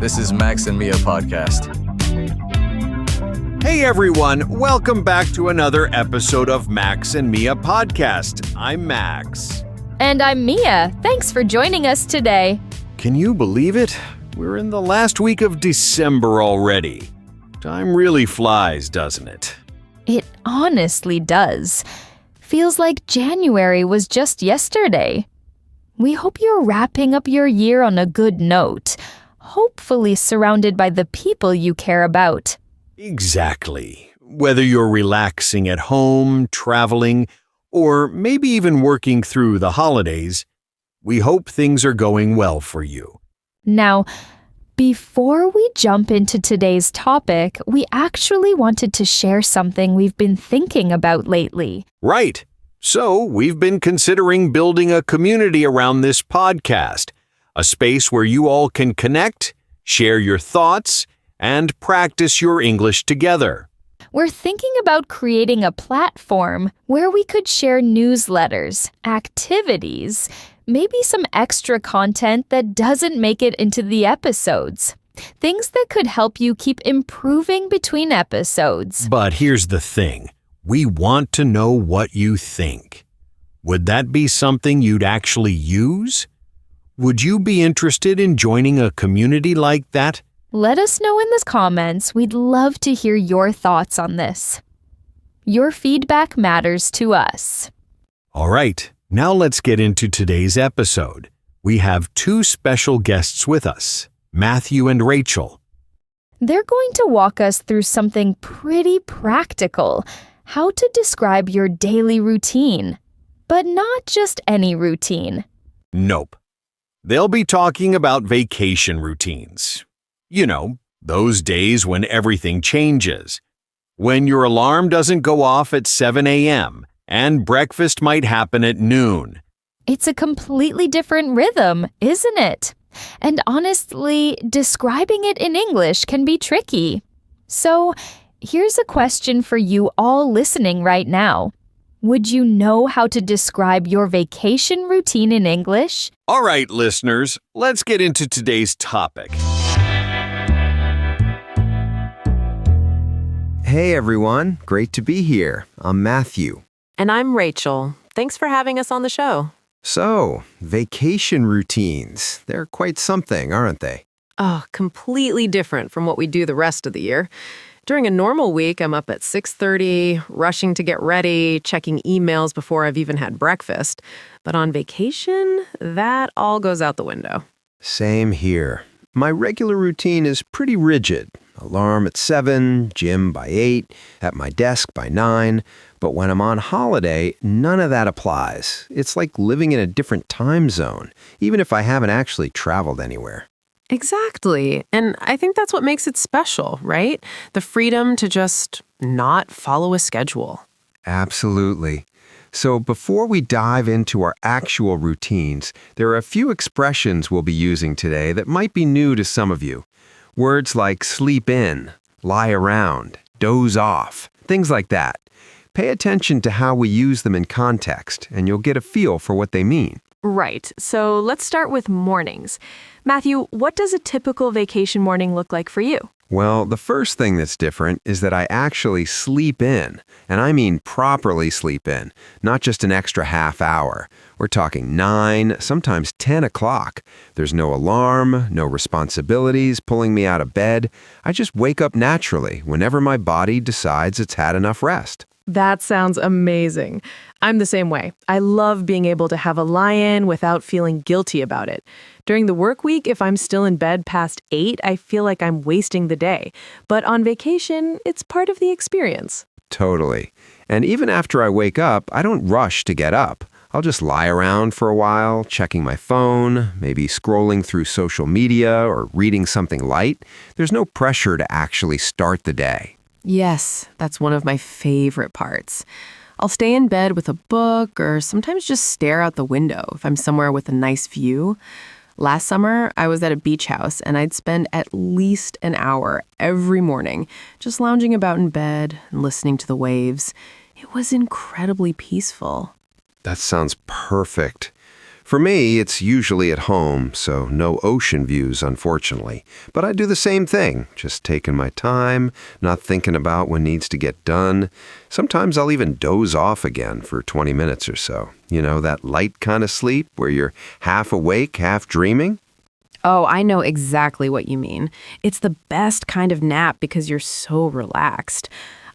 This is Max and Mia podcast. Hey everyone, welcome back to another episode of Max and Mia podcast. I'm Max. And I'm Mia. Thanks for joining us today. Can you believe it? We're in the last week of December already. Time really flies, doesn't it? It honestly does. Feels like January was just yesterday. We hope you're wrapping up your year on a good note, hopefully surrounded by the people you care about. Exactly. Whether you're relaxing at home, traveling, or maybe even working through the holidays, we hope things are going well for you. Now, before we jump into today's topic, we actually wanted to share something we've been thinking about lately. Right. So we've been considering building a community around this podcast, a space where you all can connect, share your thoughts, and practice your English together. We're thinking about creating a platform where we could share newsletters, activities, maybe some extra content that doesn't make it into the episodes. Things that could help you keep improving between episodes. But here's the thing. We want to know what you think. Would that be something you'd actually use? Would you be interested in joining a community like that? Let us know in the comments. We'd love to hear your thoughts on this. Your feedback matters to us. All right, now let's get into today's episode. We have two special guests with us, Matthew and Rachel. They're going to walk us through something pretty practical, how to describe your daily routine. But not just any routine. Nope. They'll be talking about vacation routines. You know, those days when everything changes. When your alarm doesn't go off at 7 a.m. and breakfast might happen at noon. It's a completely different rhythm, isn't it? And honestly, describing it in English can be tricky. So, here's a question for you all listening right now. Would you know how to describe your vacation routine in English? All right, listeners, let's get into today's topic. Hey everyone, great to be here. I'm Matthew. And I'm Rachel. Thanks for having us on the show. So, vacation routines. They're quite something, aren't they? Oh, completely different from what we do the rest of the year. During a normal week, I'm up at 6:30, rushing to get ready, checking emails before I've even had breakfast. But on vacation, that all goes out the window. Same here. My regular routine is pretty rigid. Alarm at 7, gym by 8, at my desk by 9. But when I'm on holiday, none of that applies. It's like living in a different time zone, even if I haven't actually traveled anywhere. Exactly. And I think that's what makes it special, right? The freedom to just not follow a schedule. Absolutely. So before we dive into our actual routines, there are a few expressions we'll be using today that might be new to some of you. Words like sleep in, lie around, doze off, things like that. Pay attention to how we use them in context, and you'll get a feel for what they mean. Right. So let's start with mornings. Matthew, what does a typical vacation morning look like for you? Well, the first thing that's different is that I actually sleep in, and I mean properly sleep in, not just an extra half hour. We're talking 9, sometimes 10 o'clock. There's no alarm, no responsibilities pulling me out of bed. I just wake up naturally whenever my body decides it's had enough rest. That sounds amazing. I'm the same way. I love being able to have a lie-in without feeling guilty about it. During the work week, if I'm still in bed past 8, I feel like I'm wasting the day. But on vacation, it's part of the experience. Totally. And even after I wake up, I don't rush to get up. I'll just lie around for a while, checking my phone, maybe scrolling through social media or reading something light. There's no pressure to actually start the day. Yes, that's one of my favorite parts. I'll stay in bed with a book or sometimes just stare out the window if I'm somewhere with a nice view. Last summer, I was at a beach house and I'd spend at least an hour every morning just lounging about in bed and listening to the waves. It was incredibly peaceful. That sounds perfect. For me, it's usually at home, so no ocean views, unfortunately. But I do the same thing, just taking my time, not thinking about what needs to get done. Sometimes I'll even doze off again for 20 minutes or so. You know, that light kind of sleep where you're half awake, half dreaming? Oh, I know exactly what you mean. It's the best kind of nap because you're so relaxed.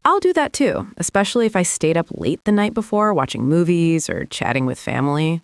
I'll do that too, especially if I stayed up late the night before watching movies or chatting with family.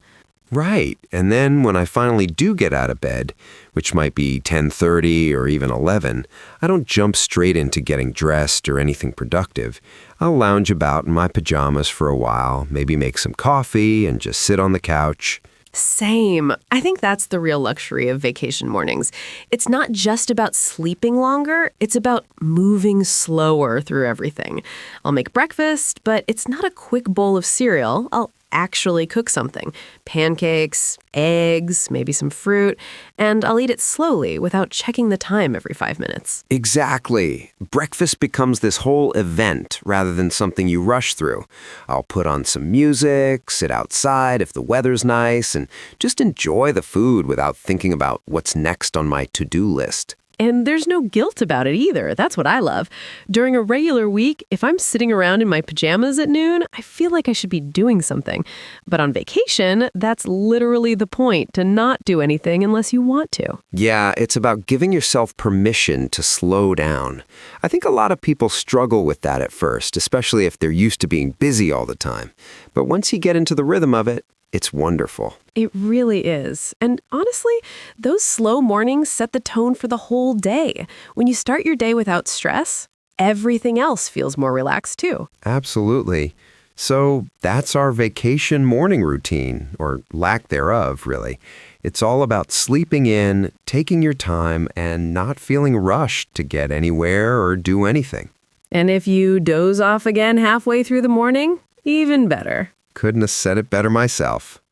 Right. And then when I finally do get out of bed, which might be 10:30 or even 11, I don't jump straight into getting dressed or anything productive. I'll lounge about in my pajamas for a while, maybe make some coffee and just sit on the couch. Same. I think that's the real luxury of vacation mornings. It's not just about sleeping longer, it's about moving slower through everything. I'll make breakfast, but it's not a quick bowl of cereal. I'll actually cook something. Pancakes, eggs, maybe some fruit, and I'll eat it slowly without checking the time every 5 minutes. Exactly. Breakfast becomes this whole event rather than something you rush through. I'll put on some music, sit outside if the weather's nice, and just enjoy the food without thinking about what's next on my to-do list. And there's no guilt about it either. That's what I love. During a regular week, if I'm sitting around in my pajamas at noon, I feel like I should be doing something. But on vacation, that's literally the point, to not do anything unless you want to. Yeah, it's about giving yourself permission to slow down. I think a lot of people struggle with that at first, especially if they're used to being busy all the time. But once you get into the rhythm of it, it's wonderful. It really is. And honestly, those slow mornings set the tone for the whole day. When you start your day without stress, everything else feels more relaxed too. Absolutely. So that's our vacation morning routine, or lack thereof, really. It's all about sleeping in, taking your time, and not feeling rushed to get anywhere or do anything. And if you doze off again halfway through the morning, even better. Couldn't have said it better myself.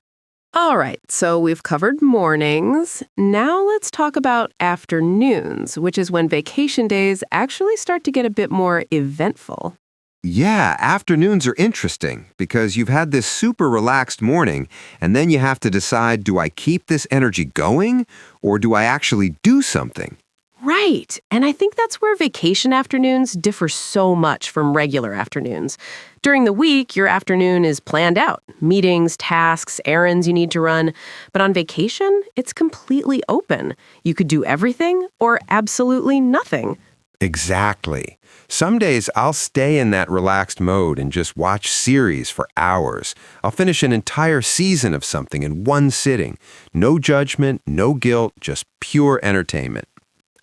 All right, so we've covered mornings. Now let's talk about afternoons, which is when vacation days actually start to get a bit more eventful. Yeah, afternoons are interesting because you've had this super relaxed morning, and then you have to decide, do I keep this energy going or do I actually do something? Right, and I think that's where vacation afternoons differ so much from regular afternoons. During the week, your afternoon is planned out. Meetings, tasks, errands you need to run. But on vacation, it's completely open. You could do everything or absolutely nothing. Exactly. Some days I'll stay in that relaxed mode and just watch series for hours. I'll finish an entire season of something in one sitting. No judgment, no guilt, just pure entertainment.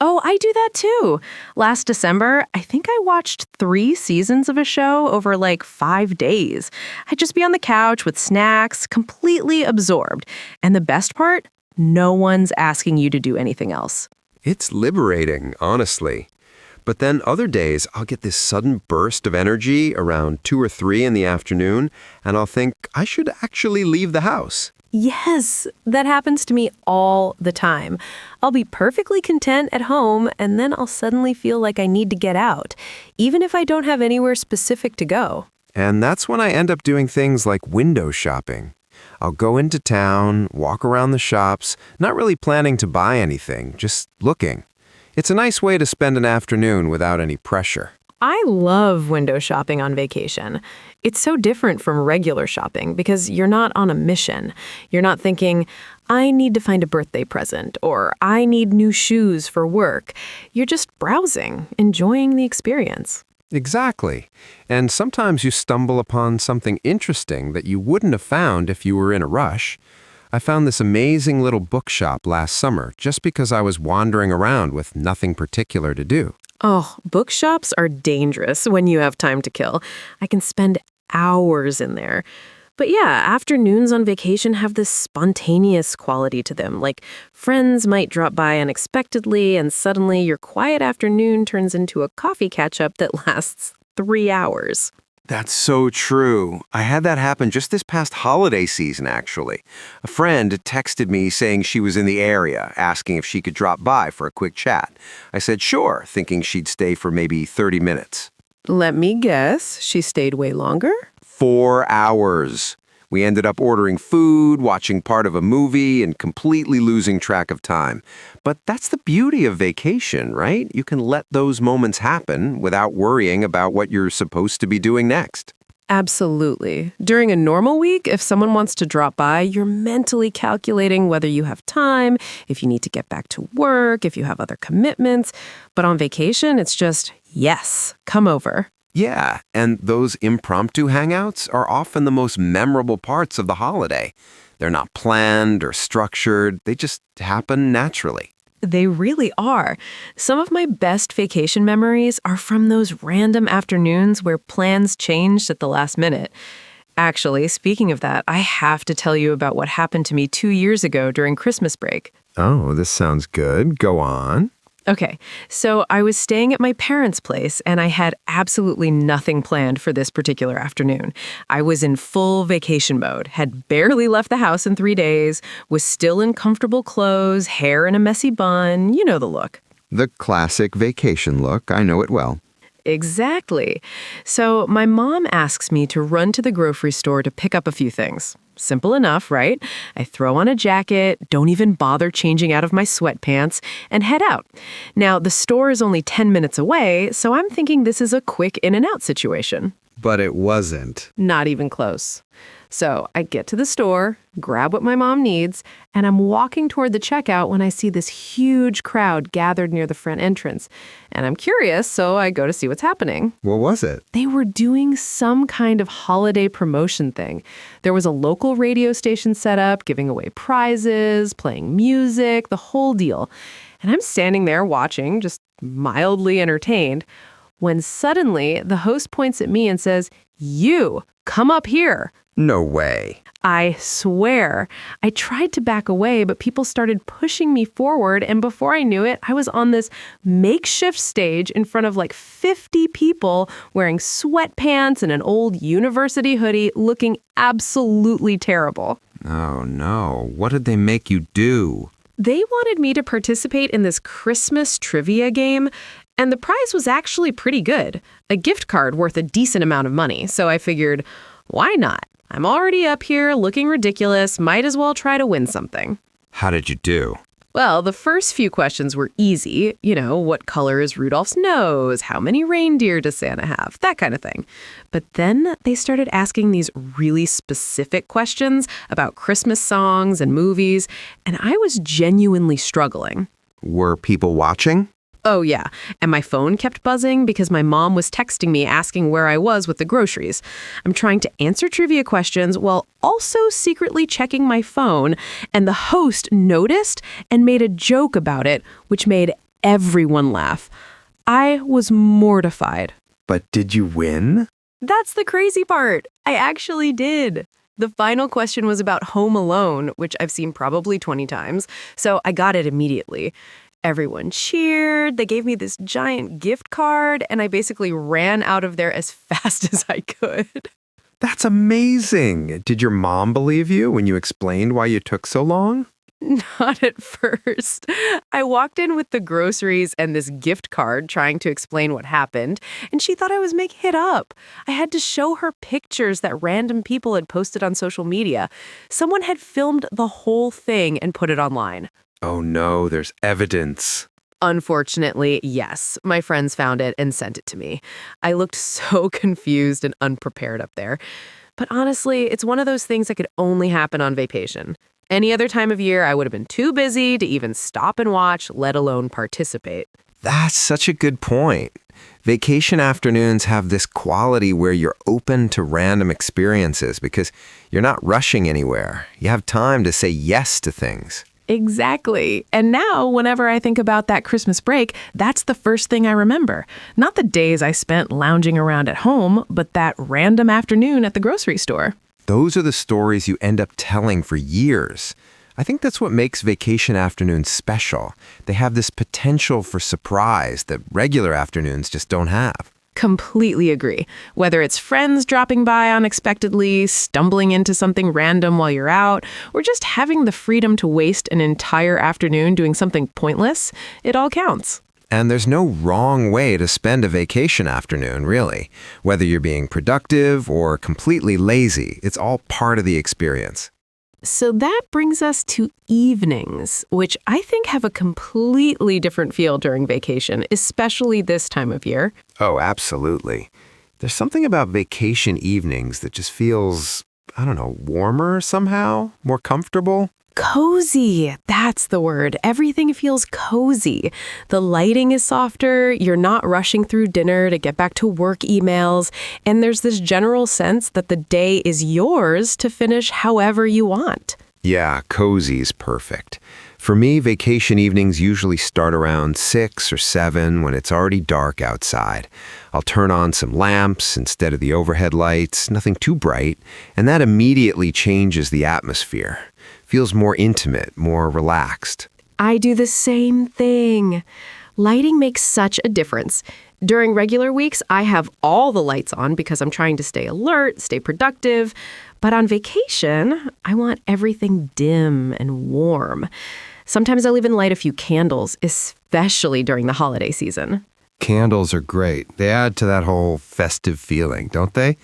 Oh, I do that too. Last December, I think I watched 3 seasons of a show over like 5 days. I'd just be on the couch with snacks, completely absorbed. And the best part? No one's asking you to do anything else. It's liberating, honestly. But then other days, I'll get this sudden burst of energy around 2 or 3 in the afternoon, and I'll think I should actually leave the house. Yes, that happens to me all the time. I'll be perfectly content at home, and then I'll suddenly feel like I need to get out, even if I don't have anywhere specific to go. And that's when I end up doing things like window shopping. I'll go into town, walk around the shops, not really planning to buy anything, just looking. It's a nice way to spend an afternoon without any pressure. I love window shopping on vacation. It's so different from regular shopping because you're not on a mission. You're not thinking, I need to find a birthday present or I need new shoes for work. You're just browsing, enjoying the experience. Exactly. And sometimes you stumble upon something interesting that you wouldn't have found if you were in a rush. I found this amazing little bookshop last summer just because I was wandering around with nothing particular to do. Oh, bookshops are dangerous when you have time to kill. I can spend hours in there. But yeah, afternoons on vacation have this spontaneous quality to them. Like friends might drop by unexpectedly and suddenly your quiet afternoon turns into a coffee catch-up that lasts 3 hours. That's so true. I had that happen just this past holiday season, actually. A friend texted me saying she was in the area, asking if she could drop by for a quick chat. I said sure, thinking she'd stay for maybe 30 minutes. Let me guess, she stayed way longer? 4 hours. We ended up ordering food, watching part of a movie, and completely losing track of time. But that's the beauty of vacation, right? You can let those moments happen without worrying about what you're supposed to be doing next. Absolutely. During a normal week, if someone wants to drop by, you're mentally calculating whether you have time, if you need to get back to work, if you have other commitments. But on vacation, it's just, yes, come over. Yeah, and those impromptu hangouts are often the most memorable parts of the holiday. They're not planned or structured, they just happen naturally. They really are. Some of my best vacation memories are from those random afternoons where plans changed at the last minute. Actually, speaking of that, I have to tell you about what happened to me 2 years ago during Christmas break. Oh, this sounds good. Go on. Okay, so I was staying at my parents' place and I had absolutely nothing planned for this particular afternoon. I was in full vacation mode, had barely left the house in 3 days, was still in comfortable clothes, hair in a messy bun, you know the look. The classic vacation look, I know it well. Exactly. So my mom asks me to run to the grocery store to pick up a few things. Simple enough, right? I throw on a jacket, don't even bother changing out of my sweatpants, and head out. Now, the store is only 10 minutes away, so I'm thinking this is a quick in and out situation. But it wasn't. Not even close. So I get to the store, grab what my mom needs, and I'm walking toward the checkout when I see this huge crowd gathered near the front entrance. And I'm curious, so I go to see what's happening. What was it? They were doing some kind of holiday promotion thing. There was a local radio station set up, giving away prizes, playing music, the whole deal. And I'm standing there watching, just mildly entertained, when suddenly the host points at me and says, "You, come up here." No way. I swear. I tried to back away, but people started pushing me forward, and before I knew it, I was on this makeshift stage in front of like 50 people wearing sweatpants and an old university hoodie, looking absolutely terrible. Oh no, what did they make you do? They wanted me to participate in this Christmas trivia game, and the prize was actually pretty good. A gift card worth a decent amount of money, so I figured, why not? I'm already up here looking ridiculous, might as well try to win something. How did you do? Well, the first few questions were easy. You know, what color is Rudolph's nose? How many reindeer does Santa have? That kind of thing. But then they started asking these really specific questions about Christmas songs and movies, and I was genuinely struggling. Were people watching? Oh, yeah. And my phone kept buzzing because my mom was texting me asking where I was with the groceries. I'm trying to answer trivia questions while also secretly checking my phone, and the host noticed and made a joke about it, which made everyone laugh. I was mortified. But did you win? That's the crazy part. I actually did. The final question was about Home Alone, which I've seen probably 20 times, so I got it immediately. Everyone cheered, they gave me this giant gift card, and I basically ran out of there as fast as I could. That's amazing. Did your mom believe you when you explained why you took so long? Not at first. I walked in with the groceries and this gift card trying to explain what happened, and she thought I was making it up. I had to show her pictures that random people had posted on social media. Someone had filmed the whole thing and put it online. Oh no, there's evidence. Unfortunately, yes. My friends found it and sent it to me. I looked so confused and unprepared up there. But honestly, it's one of those things that could only happen on vacation. Any other time of year, I would have been too busy to even stop and watch, let alone participate. That's such a good point. Vacation afternoons have this quality where you're open to random experiences because you're not rushing anywhere. You have time to say yes to things. Exactly. And now, whenever I think about that Christmas break, that's the first thing I remember. Not the days I spent lounging around at home, but that random afternoon at the grocery store. Those are the stories you end up telling for years. I think that's what makes vacation afternoons special. They have this potential for surprise that regular afternoons just don't have. Completely agree. Whether it's friends dropping by unexpectedly, stumbling into something random while you're out, or just having the freedom to waste an entire afternoon doing something pointless, it all counts. And there's no wrong way to spend a vacation afternoon, really. Whether you're being productive or completely lazy, it's all part of the experience. So that brings us to evenings, which I think have a completely different feel during vacation, especially this time of year. Oh, absolutely. There's something about vacation evenings that just feels, I don't know, warmer somehow, more comfortable. Cozy, that's the word. Everything feels cozy. The lighting is softer, you're not rushing through dinner to get back to work emails, and there's this general sense that the day is yours to finish however you want. Yeah, cozy's perfect. For me, vacation evenings usually start around 6 or 7 when it's already dark outside. I'll turn on some lamps instead of the overhead lights, nothing too bright, and that immediately changes the atmosphere. Feels more intimate, more relaxed. I do the same thing. Lighting makes such a difference. During regular weeks, I have all the lights on because I'm trying to stay alert, stay productive. But on vacation, I want everything dim and warm. Sometimes I'll even light a few candles, especially during the holiday season. Candles are great. They add to that whole festive feeling, don't they?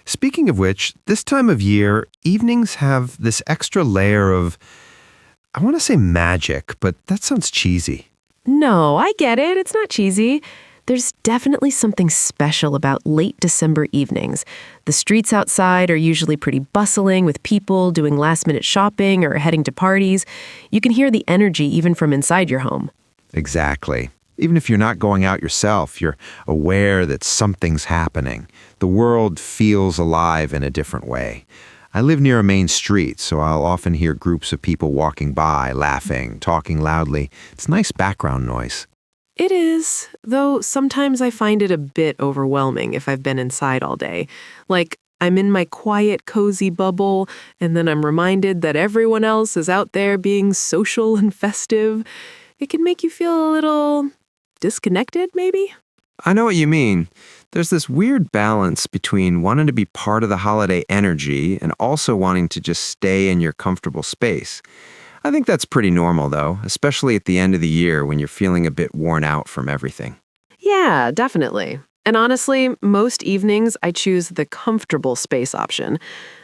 Speaking of which, this time of year, evenings have this extra layer of, I want to say magic, but that sounds cheesy. No, I get it. It's not cheesy. There's definitely something special about late December evenings. The streets outside are usually pretty bustling with people doing last-minute shopping or heading to parties. You can hear the energy even from inside your home. Exactly. Even if you're not going out yourself, you're aware that something's happening. The world feels alive in a different way. I live near a main street, so I'll often hear groups of people walking by, laughing, talking loudly. It's nice background noise. It is, though sometimes I find it a bit overwhelming if I've been inside all day. Like, I'm in my quiet, cozy bubble, and then I'm reminded that everyone else is out there being social and festive. It can make you feel a little disconnected, maybe? I know what you mean. There's this weird balance between wanting to be part of the holiday energy and also wanting to just stay in your comfortable space. I think that's pretty normal, though, especially at the end of the year when you're feeling a bit worn out from everything. Yeah, definitely. And honestly, most evenings I choose the comfortable space option.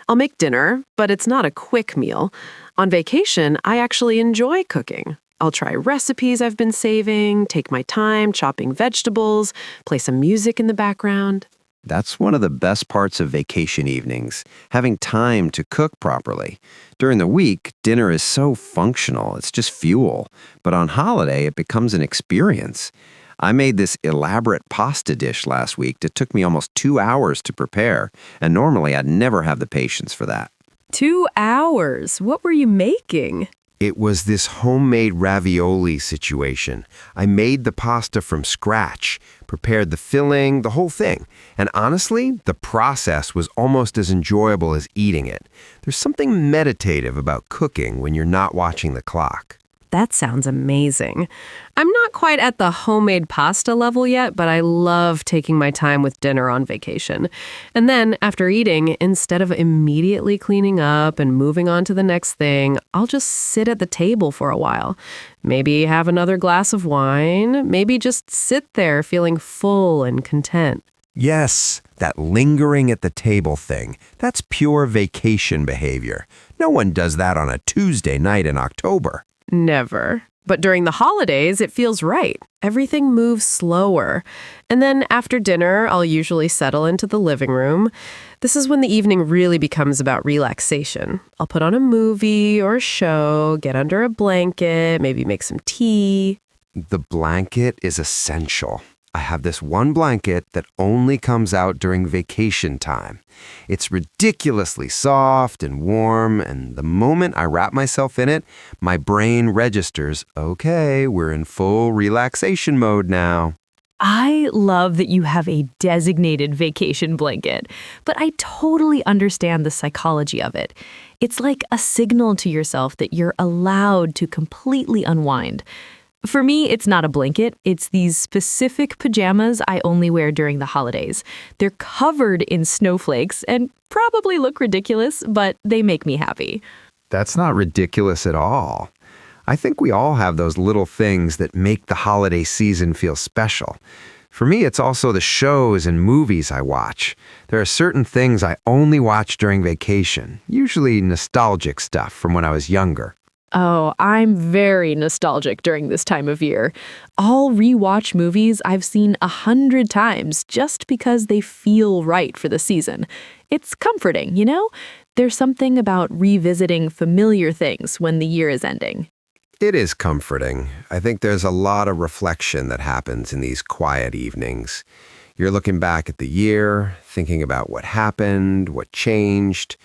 I'll make dinner, but it's not a quick meal. On vacation, I actually enjoy cooking. I'll try recipes I've been saving, take my time chopping vegetables, play some music in the background. That's one of the best parts of vacation evenings, having time to cook properly. During the week, dinner is so functional, it's just fuel. But on holiday, it becomes an experience. I made this elaborate pasta dish last week that took me almost 2 hours to prepare, and normally I'd never have the patience for that. 2 hours? What were you making? It was this homemade ravioli situation. I made the pasta from scratch, prepared the filling, the whole thing. And honestly, the process was almost as enjoyable as eating it. There's something meditative about cooking when you're not watching the clock. That sounds amazing. I'm not quite at the homemade pasta level yet, but I love taking my time with dinner on vacation. And then, after eating, instead of immediately cleaning up and moving on to the next thing, I'll just sit at the table for a while. Maybe have another glass of wine, maybe just sit there feeling full and content. Yes, that lingering at the table thing. That's pure vacation behavior. No one does that on a Tuesday night in October. Never. But during the holidays, it feels right. Everything moves slower. And then after dinner, I'll usually settle into the living room. This is when the evening really becomes about relaxation. I'll put on a movie or a show, get under a blanket, maybe make some tea. The blanket is essential. I have this one blanket that only comes out during vacation time. It's ridiculously soft and warm, and the moment I wrap myself in it, my brain registers, okay, we're in full relaxation mode now. I love that you have a designated vacation blanket, but I totally understand the psychology of it. It's like a signal to yourself that you're allowed to completely unwind. For me, it's not a blanket. It's these specific pajamas I only wear during the holidays. They're covered in snowflakes and probably look ridiculous, but they make me happy. That's not ridiculous at all. I think we all have those little things that make the holiday season feel special. For me, it's also the shows and movies I watch. There are certain things I only watch during vacation, usually nostalgic stuff from when I was younger. Oh, I'm very nostalgic during this time of year. I'll rewatch movies I've seen 100 times just because they feel right for the season. It's comforting, you know? There's something about revisiting familiar things when the year is ending. It is comforting. I think there's a lot of reflection that happens in these quiet evenings. You're looking back at the year, thinking about what happened, what changed.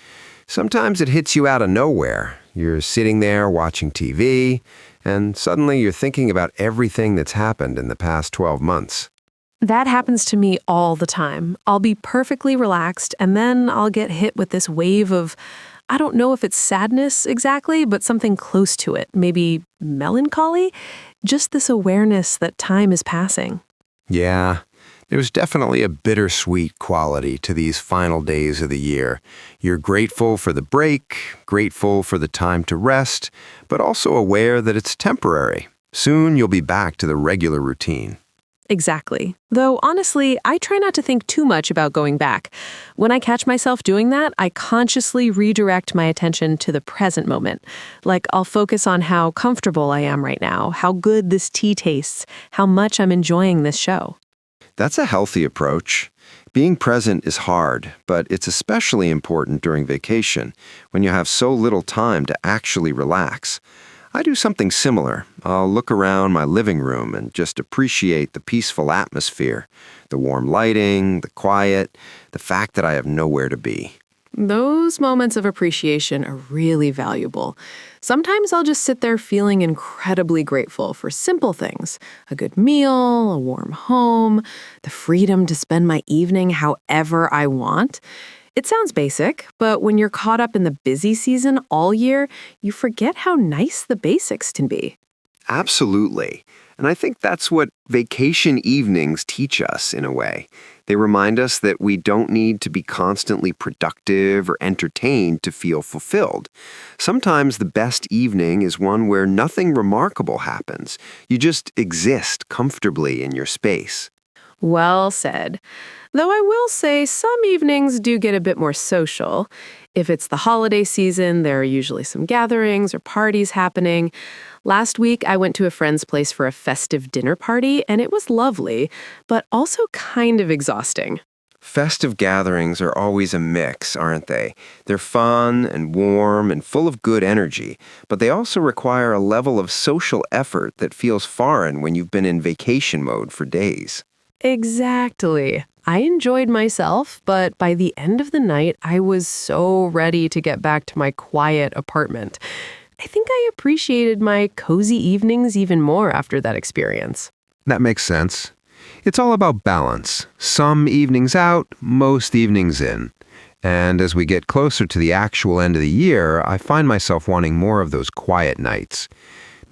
Sometimes it hits you out of nowhere. You're sitting there watching TV, and suddenly you're thinking about everything that's happened in the past 12 months. That happens to me all the time. I'll be perfectly relaxed, and then I'll get hit with this wave of, I don't know if it's sadness exactly, but something close to it. Maybe melancholy? Just this awareness that time is passing. Yeah, there's definitely a bittersweet quality to these final days of the year. You're grateful for the break, grateful for the time to rest, but also aware that it's temporary. Soon you'll be back to the regular routine. Exactly. Though, honestly, I try not to think too much about going back. When I catch myself doing that, I consciously redirect my attention to the present moment. Like, I'll focus on how comfortable I am right now, how good this tea tastes, how much I'm enjoying this show. That's a healthy approach. Being present is hard, but it's especially important during vacation, when you have so little time to actually relax. I do something similar. I'll look around my living room and just appreciate the peaceful atmosphere, the warm lighting, the quiet, the fact that I have nowhere to be. Those moments of appreciation are really valuable. Sometimes I'll just sit there feeling incredibly grateful for simple things: a good meal, a warm home, the freedom to spend my evening however I want. It sounds basic, but when you're caught up in the busy season all year, you forget how nice the basics can be. Absolutely. And I think that's what vacation evenings teach us in a way. They remind us that we don't need to be constantly productive or entertained to feel fulfilled. Sometimes the best evening is one where nothing remarkable happens. You just exist comfortably in your space. Well said. Though I will say some evenings do get a bit more social. If it's the holiday season, there are usually some gatherings or parties happening. Last week, I went to a friend's place for a festive dinner party, and it was lovely, but also kind of exhausting. Festive gatherings are always a mix, aren't they? They're fun and warm and full of good energy, but they also require a level of social effort that feels foreign when you've been in vacation mode for days. Exactly. I enjoyed myself, but by the end of the night, I was so ready to get back to my quiet apartment. I think I appreciated my cozy evenings even more after that experience. That makes sense. It's all about balance. Some evenings out, most evenings in. And as we get closer to the actual end of the year, I find myself wanting more of those quiet nights.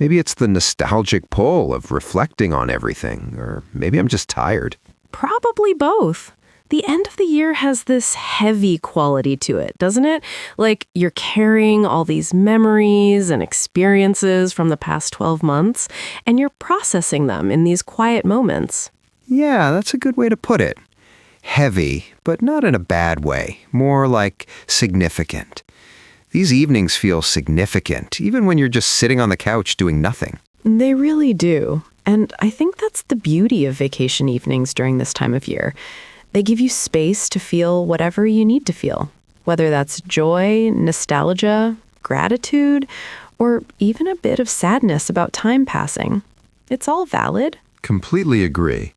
Maybe it's the nostalgic pull of reflecting on everything, or maybe I'm just tired. Probably both. The end of the year has this heavy quality to it, doesn't it? Like you're carrying all these memories and experiences from the past 12 months, and you're processing them in these quiet moments. Yeah, that's a good way to put it. Heavy, but not in a bad way. More like significant. These evenings feel significant, even when you're just sitting on the couch doing nothing. They really do. And I think that's the beauty of vacation evenings during this time of year. They give you space to feel whatever you need to feel, whether that's joy, nostalgia, gratitude, or even a bit of sadness about time passing. It's all valid. Completely agree.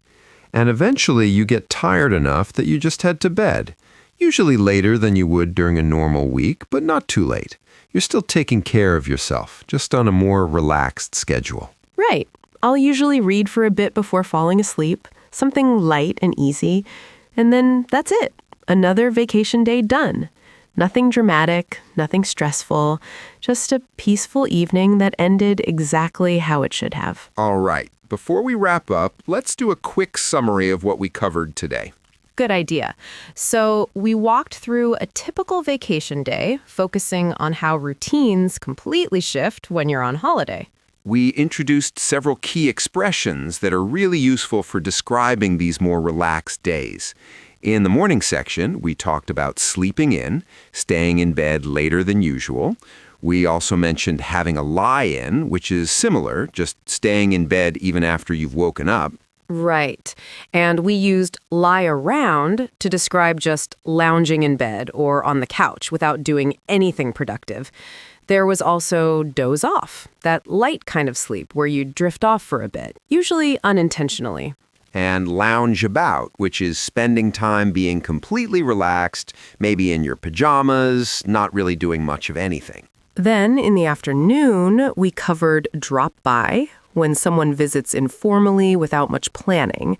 And eventually you get tired enough that you just head to bed. Usually later than you would during a normal week, but not too late. You're still taking care of yourself, just on a more relaxed schedule. Right. I'll usually read for a bit before falling asleep, something light and easy, and then that's it. Another vacation day done. Nothing dramatic, nothing stressful, just a peaceful evening that ended exactly how it should have. All right. Before we wrap up, let's do a quick summary of what we covered today. Good idea. So we walked through a typical vacation day, focusing on how routines completely shift when you're on holiday. we introduced several key expressions that are really useful for describing these more relaxed days. In the morning section, we talked about sleeping in, staying in bed later than usual. We also mentioned having a lie-in, which is similar, just staying in bed even after you've woken up. Right. And we used lie around to describe just lounging in bed or on the couch without doing anything productive. There was also doze off, that light kind of sleep where you drift off for a bit, usually unintentionally. And lounge about, which is spending time being completely relaxed, maybe in your pajamas, not really doing much of anything. Then, in the afternoon, we covered drop by, when someone visits informally without much planning,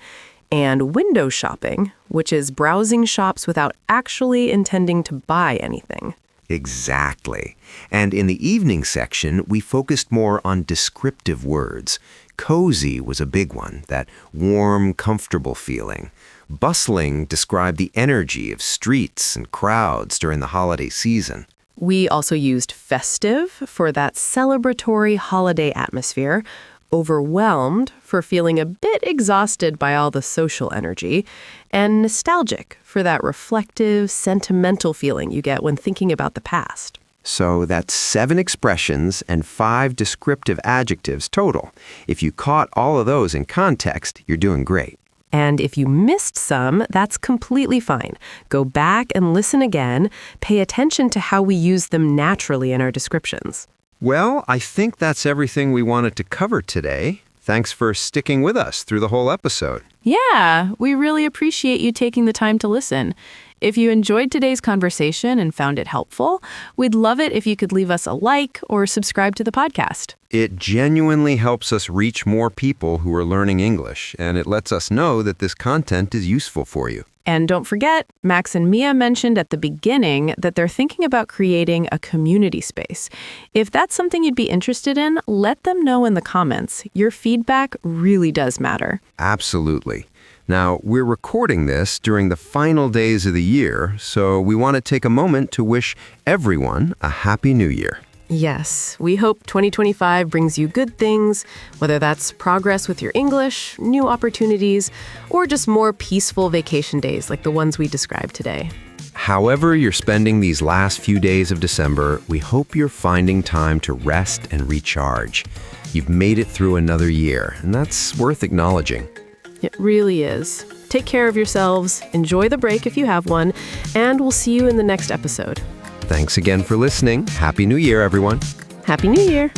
and window shopping, which is browsing shops without actually intending to buy anything. Exactly. And in the evening section, we focused more on descriptive words. Cozy was a big one, that warm, comfortable feeling. Bustling described the energy of streets and crowds during the holiday season. We also used festive for that celebratory holiday atmosphere, overwhelmed for feeling a bit exhausted by all the social energy, and nostalgic for that reflective, sentimental feeling you get when thinking about the past. So that's 7 expressions and 5 descriptive adjectives total. If you caught all of those in context, you're doing great. And if you missed some, that's completely fine. Go back and listen again. Pay attention to how we use them naturally in our descriptions. Well, I think that's everything we wanted to cover today. Thanks for sticking with us through the whole episode. Yeah, we really appreciate you taking the time to listen. If you enjoyed today's conversation and found it helpful, we'd love it if you could leave us a like or subscribe to the podcast. It genuinely helps us reach more people who are learning English, and it lets us know that this content is useful for you. And don't forget, Max and Mia mentioned at the beginning that they're thinking about creating a community space. If that's something you'd be interested in, let them know in the comments. Your feedback really does matter. Absolutely. Now, we're recording this during the final days of the year, so we want to take a moment to wish everyone a Happy New Year. Yes, we hope 2025 brings you good things, whether that's progress with your English, new opportunities, or just more peaceful vacation days like the ones we described today. However you're spending these last few days of December, we hope you're finding time to rest and recharge. You've made it through another year, and that's worth acknowledging. It really is. Take care of yourselves, enjoy the break if you have one, and we'll see you in the next episode. Thanks again for listening. Happy New Year, everyone. Happy New Year!